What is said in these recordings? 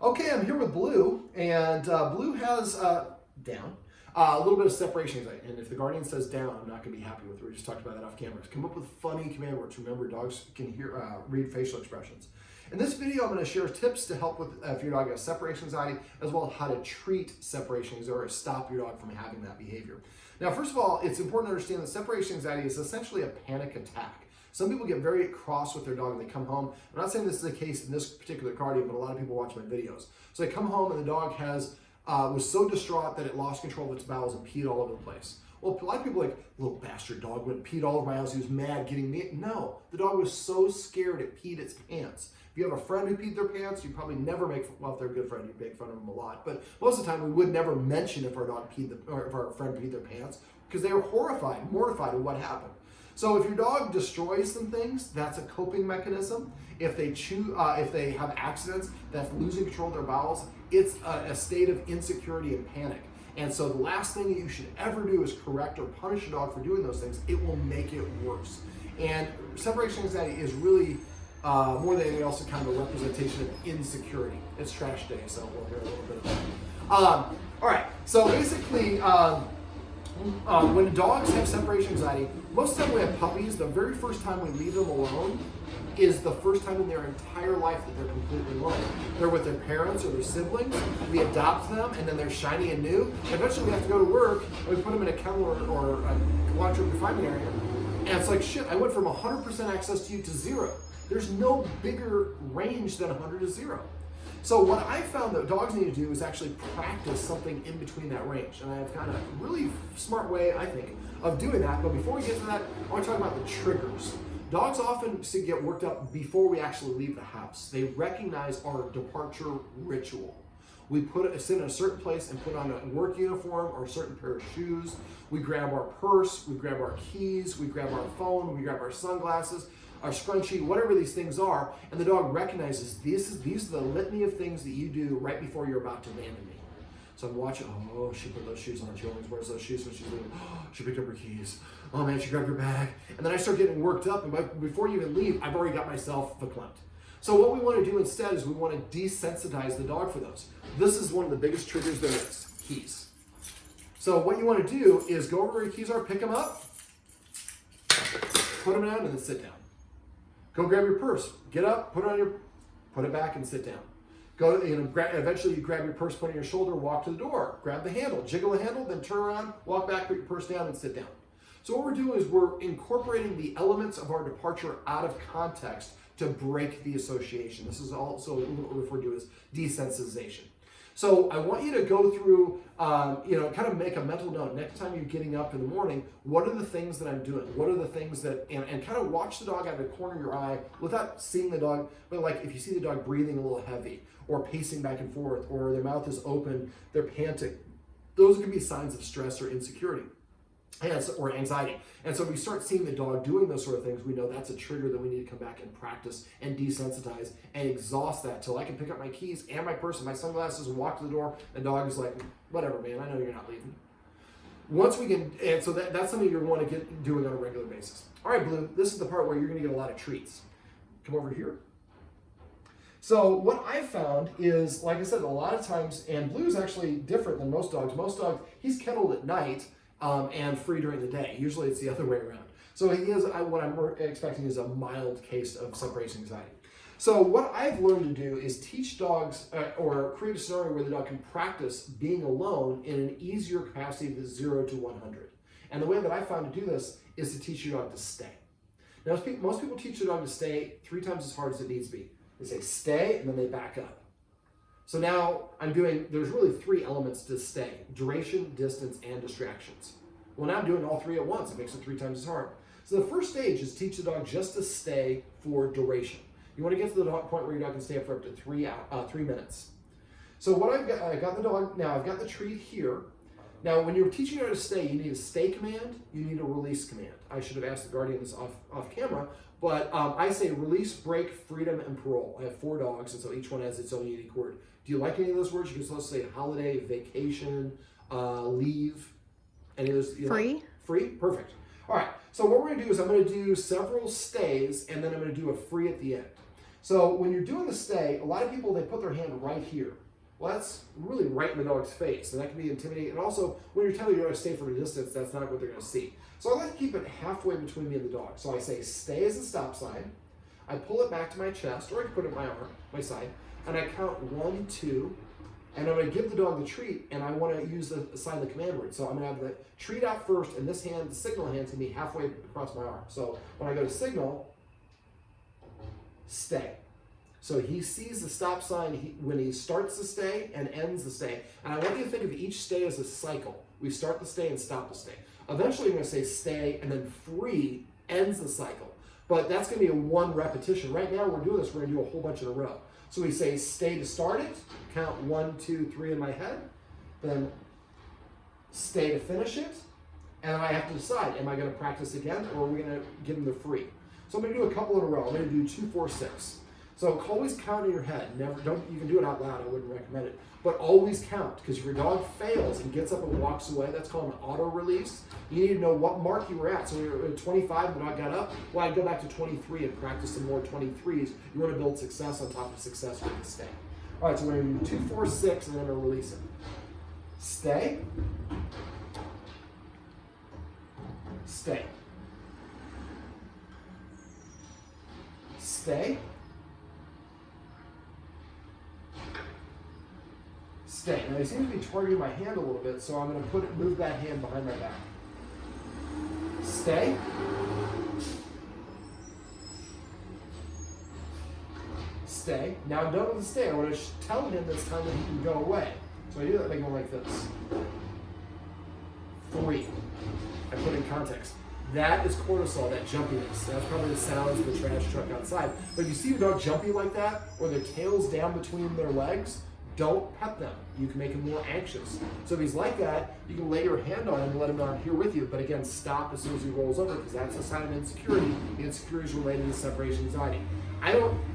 Okay, I'm here with Blue, and Blue has down a little bit of separation anxiety. And if the guardian says down, I'm not going to be happy with it. We just talked about that off camera. Come up with funny command words. Remember, dogs can read facial expressions. In this video, I'm going to share tips to help with if your dog has separation anxiety, as well as how to treat separation anxiety or stop your dog from having that behavior. Now, first of all, it's important to understand that separation anxiety is essentially a panic attack. Some people get very cross with their dog when they come home. I'm not saying this is the case in this particular guardian, but a lot of people watch my videos. So they come home and the dog was so distraught that it lost control of its bowels and peed all over the place. Well, a lot of people are like, little bastard dog went and peed all over my house. He was mad getting me. No, the dog was so scared it peed its pants. If you have a friend who peed their pants, you probably never well, if they're a good friend, you make fun of them a lot. But most of the time, we would never mention if our dog or if our friend peed their pants because they were horrified, mortified at what happened. So if your dog destroys some things, that's a coping mechanism. If they if they have accidents, that's losing control of their bowels. It's a state of insecurity and panic. And so the last thing that you should ever do is correct or punish a dog for doing those things. It will make it worse. And separation anxiety is really more than anything else a kind of a representation of insecurity. It's trash day, so we'll hear a little bit of that. All right, so basically, when dogs have separation anxiety, most of the time we have puppies, the very first time we leave them alone is the first time in their entire life that they're completely alone. They're with their parents or their siblings, we adopt them, and then they're shiny and new. Eventually we have to go to work, and we put them in a kennel or a long-term confinement area, and it's like, shit, I went from 100% access to you to 0. There's no bigger range than 100 to 0. So what I found that dogs need to do is actually practice something in between that range. And I've got a really smart way, I think, of doing that. But before we get to that, I want to talk about the triggers. Dogs often get worked up before we actually leave the house. They recognize our departure ritual. We sit in a certain place and put on a work uniform or a certain pair of shoes. We grab our purse, we grab our keys, we grab our phone, we grab our sunglasses, our scrunchie, whatever these things are, and the dog recognizes these are the litany of things that you do right before you're about to abandon me. So I'm watching, oh, she put those shoes on. She always wears those shoes when she's leaving. Oh, she picked up her keys. Oh man, she grabbed her bag. And then I start getting worked up, and before you even leave, I've already got myself verklempt. So what we want to do instead is we want to desensitize the dog for those. This is one of the biggest triggers there is, keys. So what you want to do is go over where your keys are, pick them up, put them down, and then sit down. Go grab your purse. Get up, put it back, and sit down. Go, eventually you grab your purse, put it on your shoulder, walk to the door, grab the handle, jiggle the handle, then turn around, walk back, put your purse down, and sit down. So what we're doing is we're incorporating the elements of our departure out of context to break the association. This is also referred to as desensitization. So I want you to go through, kind of make a mental note. Next time you're getting up in the morning, what are the things that I'm doing? What are the things that, and kind of watch the dog out of the corner of your eye without seeing the dog, but like if you see the dog breathing a little heavy or pacing back and forth or their mouth is open, they're panting. Those can be signs of stress or insecurity. Or anxiety. And so if we start seeing the dog doing those sort of things, we know that's a trigger that we need to come back and practice and desensitize and exhaust that till I can pick up my keys and my purse and my sunglasses and walk to the door. And the dog is like, whatever, man, I know you're not leaving. Once we can, and so that's something you're going to get doing on a regular basis. All right, Blue, this is the part where you're going to get a lot of treats. Come over here. So what I found is, like I said, a lot of times, and Blue's actually different than most dogs. Most dogs, he's kenneled at night, and free during the day. Usually it's the other way around. So he is, what I'm expecting is a mild case of separation anxiety. So what I've learned to do is teach dogs or create a scenario where the dog can practice being alone in an easier capacity of 0 to 100. And the way that I found to do this is to teach your dog to stay. Now, most people teach their dog to stay 3 times as hard as it needs to be. They say stay, and then they back up. So now there's really 3 elements to stay: duration, distance, and distractions. Well, now I'm doing all 3 at once. It makes it 3 times as hard. So the first stage is teach the dog just to stay for duration. You want to get to the point where your dog can stay up for up to 3 minutes. So what I got the dog, now I've got the treat here. Now, when you're teaching her to stay, you need a stay command, you need a release command. I should have asked the guardian this off camera, but I say release, break, freedom, and parole. I have 4 dogs, and so each one has its own unique word. Do you like any of those words? You can also say holiday, vacation, leave, any of those. Free. Free? Perfect. All right, so what we're going to do is I'm going to do several stays, and then I'm going to do a free at the end. So when you're doing the stay, a lot of people, they put their hand right here. Well, that's really right in the dog's face, and that can be intimidating. And also, when you're telling your dog to stay from a distance, that's not what they're going to see. So I like to keep it halfway between me and the dog. So I say stay as a stop sign. I pull it back to my chest, or I can put it in my arm, my side, and I count 1, 2, and I'm going to give the dog the treat, and I want to use the sign the command word. So I'm going to have the treat out first, and this hand, the signal hand's going to be halfway across my arm. So when I go to signal, stay. So he sees the stop sign when he starts the stay and ends the stay. And I want you to think of each stay as a cycle. We start the stay and stop the stay. Eventually, we're going to say stay, and then free ends the cycle. But that's going to be a 1 repetition. Right now, we're doing this. We're going to do a whole bunch in a row. So we say stay to start it, count 1, 2, 3 in my head, then stay to finish it, and I have to decide, am I going to practice again, or are we going to give them the free? So I'm going to do a couple in a row. I'm going to do 2, 4, 6. So always count in your head. You can do it out loud. I wouldn't recommend it. But always count, because if your dog fails and gets up and walks away, that's called an auto release. You need to know what mark you were at. So you're at 25 and the dog got up. Well, I'd go back to 23 and practice some more 23s. You want to build success on top of success with the stay. All right, so we're going to do 2, 4, 6, and then I'm going to release it. Stay. Stay. Stay. Stay. Now he seems to be targeting my hand a little bit, so I'm going to move that hand behind my back. Stay. Stay. Now I'm done with the stay. I want to tell him this time that he can go away. So I do that by going like this. 3. I put in context. That is cortisol, that jumpiness. That's probably the sounds of the trash truck outside. But if you see your dog jumpy like that, or their tail's down between their legs, don't pet them. You can make them more anxious. So if he's like that, you can lay your hand on him and let him know I'm here with you. But again, stop as soon as he rolls over, because that's a sign of insecurity. The insecurity is related to separation anxiety. I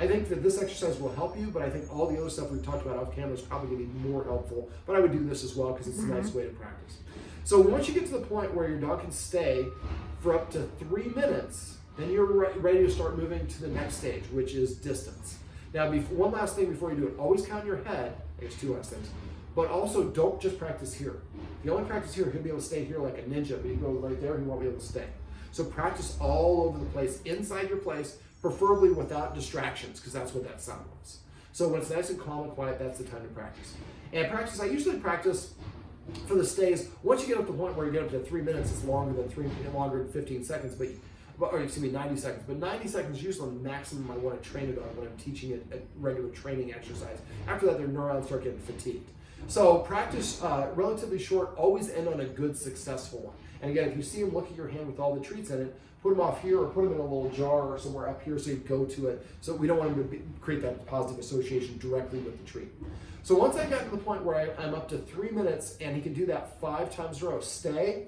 think that this exercise will help you, but I think all the other stuff we've talked about off camera is probably going to be more helpful. But I would do this as well, because it's a nice way to practice. So once you get to the point where your dog can stay for up to 3 minutes, then you're ready to start moving to the next stage, which is distance. Now, one last thing before you do it. Always count in your head. There's 2 last things. But also, don't just practice here. If you only practice here, he'll be able to stay here like a ninja, but you go right there, he won't be able to stay. So practice all over the place, inside your place, preferably without distractions, because that's what that sound was. So when it's nice and calm and quiet, that's the time to practice. And practice, I usually practice for the stays. Once you get up to the point where you get up to 3 minutes, it's longer than 15 seconds, or excuse me, 90 seconds. But 90 seconds is usually the maximum I want to train it on when I'm teaching it a regular training exercise. After that, their neurons start getting fatigued. So practice relatively short, always end on a good, successful one. And again, if you see them look at your hand with all the treats in it, put them off here or put them in a little jar or somewhere up here so you go to it. So we don't want them to create that positive association directly with the treat. So once I got to the point where I'm up to 3 minutes and he can do that 5 times in a row, stay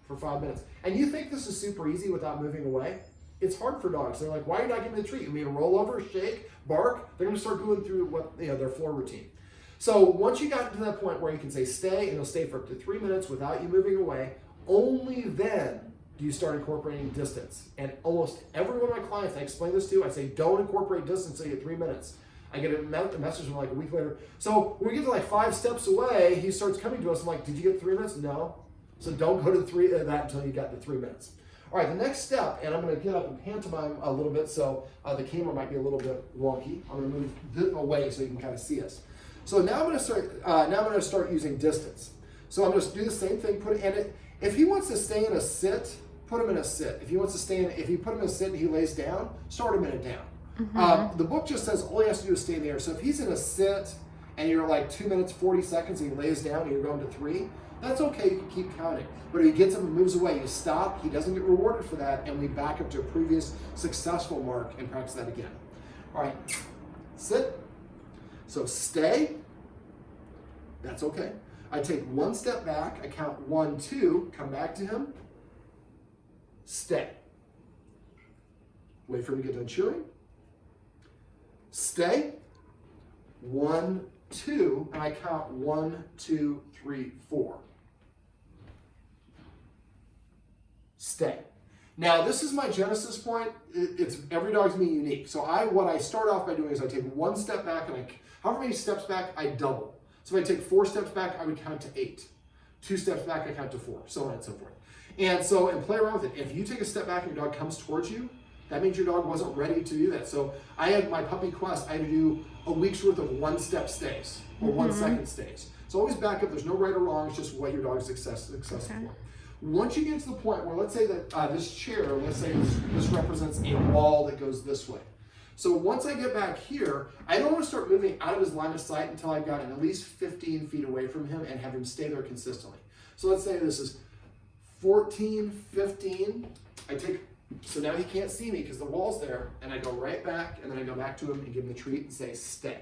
for 5 minutes. And you think this is super easy without moving away? It's hard for dogs. They're like, why are you not giving me the treat? You mean roll over, shake, bark? They're going to start going through their floor routine. So once you got to that point where you can say stay, and he'll stay for up to 3 minutes without you moving away, only then do you start incorporating distance. And almost every one of my clients I explain this to, I say don't incorporate distance until you get 3 minutes. I get a message from like a week later. So when we get to like 5 steps away, he starts coming to us. I'm like, did you get 3 minutes? No. So don't go to that until you got the 3 minutes. All right, the next step, and I'm going to get up and pantomime a little bit, so the camera might be a little bit wonky. I'm going to move this away so you can kind of see us. So now I'm going to start using distance. So I'm going to do the same thing. If he wants to stay in a sit, put him in a sit. If he wants to stay in, if you put him in a sit and he lays down, start him in a down. Mm-hmm. The book just says all he has to do is stay in the air. So if he's in a sit and you're like 2 minutes 40 seconds and he lays down and you're going to 3, that's okay. You can keep counting. But if he gets up and moves away, you stop. He doesn't get rewarded for that, and we back up to a previous successful mark and practice that again. All right, sit. So stay. That's okay. I take 1 step back. I count 1, 2. Come back to him. Stay. Wait for him to get done chewing. Stay. 1, 2, and I count 1, 2, 3, 4. Stay. Now, this is my genesis point. It's every dog's me unique. So what I start off by doing is I take one step back, and however many steps back, I double. So if I take 4 steps back, I would count to 8. 2 steps back, I count to 4, so on and so forth. And play around with it. If you take a step back and your dog comes towards you, that means your dog wasn't ready to do that. So I had my puppy quest, I had to do a week's worth of 1-step stays or 1-second stays. So always back up. There's no right or wrong. It's just what your dog's successful for. Once you get to the point where, let's say that this chair, let's say this represents a wall that goes this way. So once I get back here, I don't want to start moving out of his line of sight until I've gotten at least 15 feet away from him and have him stay there consistently. So let's say this is 14, 15. So now he can't see me because the wall's there, and I go right back, and then I go back to him and give him the treat and say, stay.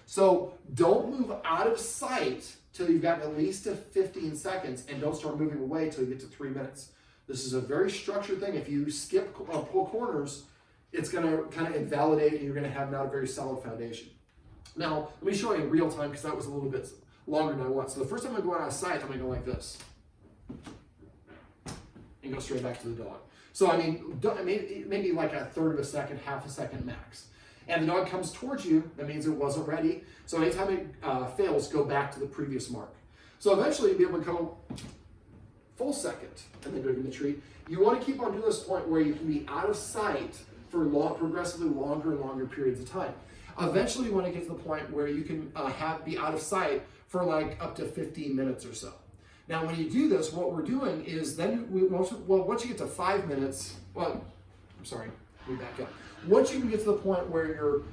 So don't move out of sight till you've gotten at least to 15 seconds, and don't start moving away till you get to 3 minutes. This is a very structured thing. If you skip pull corners, it's going to kind of invalidate, and you're going to have not a very solid foundation. Now, let me show you in real time, because that was a little bit longer than I want. So the first time I go out of sight, I'm going to go like this. And go straight back to the dog. So, maybe like a third of a second, half a second max. And the dog comes towards you, that means it wasn't ready. So anytime it fails, go back to the previous mark. So eventually you'll be able to go full second, and then go give the treat. You want to keep on doing this point where you can be out of sight for progressively longer and longer periods of time. Eventually you want to get to the point where you can be out of sight for like up to 15 minutes or so. Now, when you do this, what we're doing is once you get to 5 minutes, let me back up. Once you can get to the point where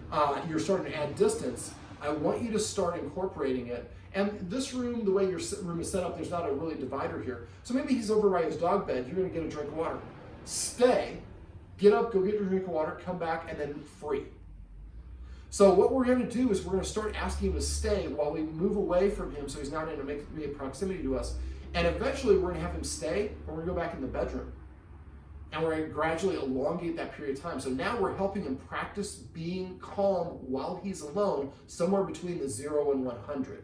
you're starting to add distance, I want you to start incorporating it. And this room, the way your room is set up, there's not a really divider here. So maybe he's over by his dog bed. You're going to get a drink of water. Stay, get up, go get your drink of water, come back, and then free. So what we're going to do is we're going to start asking him to stay while we move away from him so he's not in immediate proximity to us. And eventually we're going to have him stay, and we're going to go back in the bedroom. And we're going to gradually elongate that period of time. So now we're helping him practice being calm while he's alone, somewhere between the 0 and 100.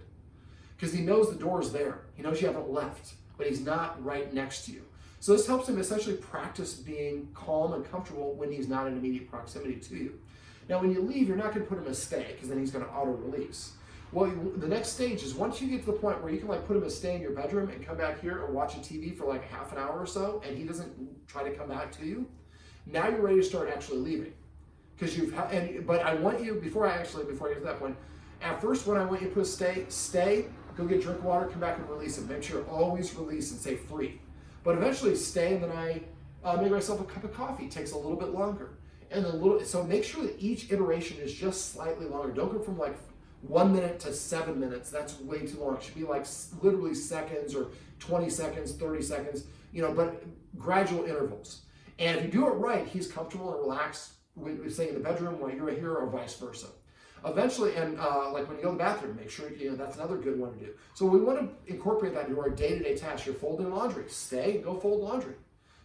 Because he knows the door is there. He knows you haven't left, but he's not right next to you. So this helps him essentially practice being calm and comfortable when he's not in immediate proximity to you. Now, when you leave, you're not going to put him in stay, because then he's going to auto-release. Well, the next stage is once you get to the point where you can put him in stay in your bedroom and come back here and watch a TV for half an hour or so, and he doesn't try to come back to you. Now you're ready to start actually leaving, because but I want you before I get to that point. At first, when I want you to put stay, go get a drink of water, come back and release it. Make sure always release and say free. But eventually stay, and then I make myself a cup of coffee. It takes a little bit longer. And so make sure that each iteration is just slightly longer. Don't go from 1 minute to 7 minutes. That's way too long. It should be literally seconds or 20 seconds, 30 seconds, but gradual intervals. And if you do it right, he's comfortable and relaxed, say in the bedroom while you're here, or vice versa. Eventually, and when you go to the bathroom, make sure, that's another good one to do. So we want to incorporate that into our day-to-day tasks. You're folding laundry. Stay and go fold laundry.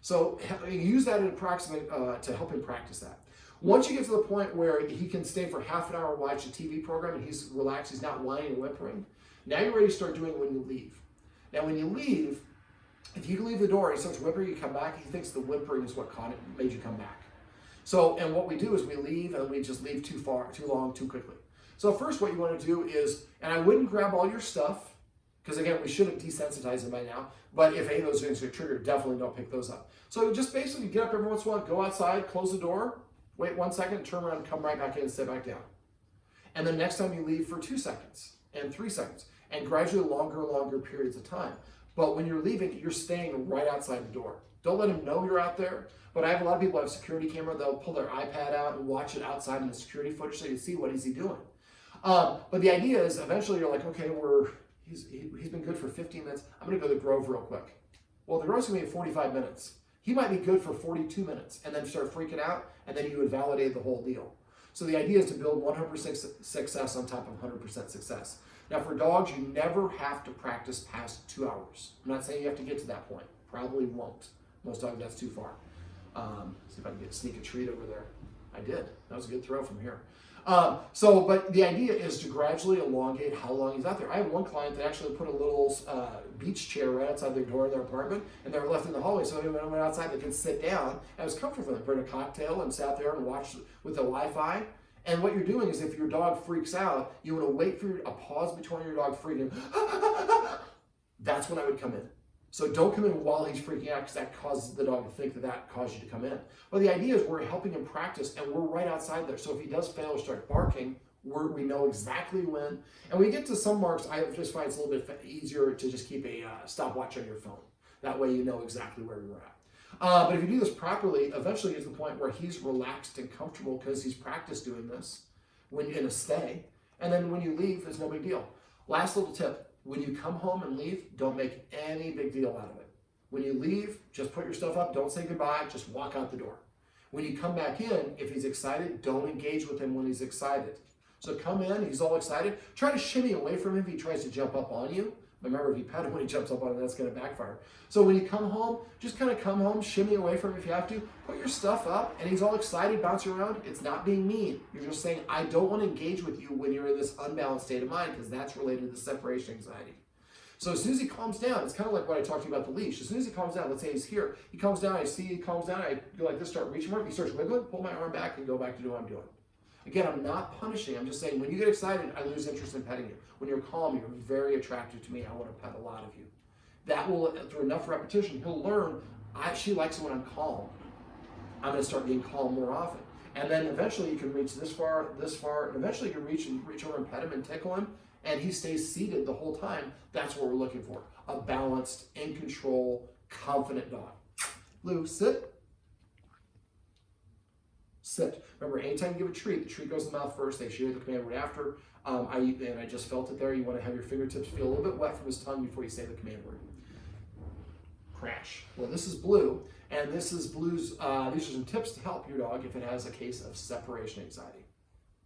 So use that in approximate to help him practice that. Once you get to the point where he can stay for half an hour and watch a TV program and he's relaxed, he's not whining and whimpering, now you're ready to start doing it when you leave. Now when you leave, if you leave the door and he starts whimpering, you come back, he thinks the whimpering is what made you come back. So, and what we do is we leave, and we just leave too far, too long, too quickly. So first what you want to do is, and I wouldn't grab all your stuff, because again, we should have desensitized him by now, but if any of those things are triggered, definitely don't pick those up. So just basically get up every once in a while, go outside, close the door, wait 1 second, turn around, come right back in and sit back down. And then next time you leave for 2 seconds and 3 seconds, and gradually longer periods of time. But when you're leaving, you're staying right outside the door. Don't let him know you're out there. But I have a lot of people have security camera. They'll pull their iPad out and watch it outside in the security footage so you can see what is he doing. But the idea is eventually you're like, okay, he's been good for 15 minutes. I'm going to go to the Grove real quick. Well, the Grove's going to be 45 minutes. He might be good for 42 minutes and then start freaking out, and then you would validate the whole deal. So the idea is to build 100% success on top of 100% success. Now for dogs, you never have to practice past 2 hours. I'm not saying you have to get to that point. Probably won't. Most dogs, that's too far. See if I can sneak a treat over there. I did. That was a good throw from here. But the idea is to gradually elongate how long he's out there. I have one client that actually put a little beach chair right outside their door of their apartment, and they were left in the hallway, so when I went outside, they could sit down, and it was comfortable for them. Bring a cocktail and sat there and watched with the Wi-Fi. And what you're doing is if your dog freaks out, you want to wait for a pause between your dog freaking. That's when I would come in. So don't come in while he's freaking out because that causes the dog to think that caused you to come in. But the idea is we're helping him practice and we're right outside there. So if he does fail or start barking, we know exactly when. And when you get to some marks, I just find it's a little bit easier to just keep a stopwatch on your phone. That way you know exactly where you're at. But if you do this properly, eventually you get to the point where he's relaxed and comfortable because he's practiced doing this when in a stay. And then when you leave, it's no big deal. Last little tip. When you come home and leave, don't make any big deal out of it. When you leave, just put your stuff up. Don't say goodbye. Just walk out the door. When you come back in, if he's excited, don't engage with him when he's excited. So come in, he's all excited. Try to shimmy away from him if he tries to jump up on you. Remember, if you pet him when he jumps up on him, that's going to backfire. So when you come home, just kind of come home, shimmy away from him if you have to. Put your stuff up, and he's all excited, bouncing around. It's not being mean. You're just saying, I don't want to engage with you when you're in this unbalanced state of mind because that's related to separation anxiety. So as soon as he calms down, it's kind of like what I talked to you about the leash. As soon as he calms down, let's say he's here, he calms down, I see he calms down, I go like this, start reaching for him, he starts wiggling, pull my arm back and go back to do what I'm doing. Again, I'm not punishing, I'm just saying when you get excited, I lose interest in petting you. When you're calm, you're very attractive to me, I want to pet a lot of you. That will, through enough repetition, he'll learn, she likes it when I'm calm. I'm going to start being calm more often. And then eventually you can reach this far, and eventually you can reach over and pet him and tickle him, and he stays seated the whole time. That's what we're looking for. A balanced, in control, confident dog. Lou, sit. Sit. Remember, anytime you give a treat, the treat goes in the mouth first. They share the command word after. I just felt it there. You want to have your fingertips feel a little bit wet from his tongue before you say the command word. Crash. Well, this is Blue, and this is Blue's. These are some tips to help your dog if it has a case of separation anxiety.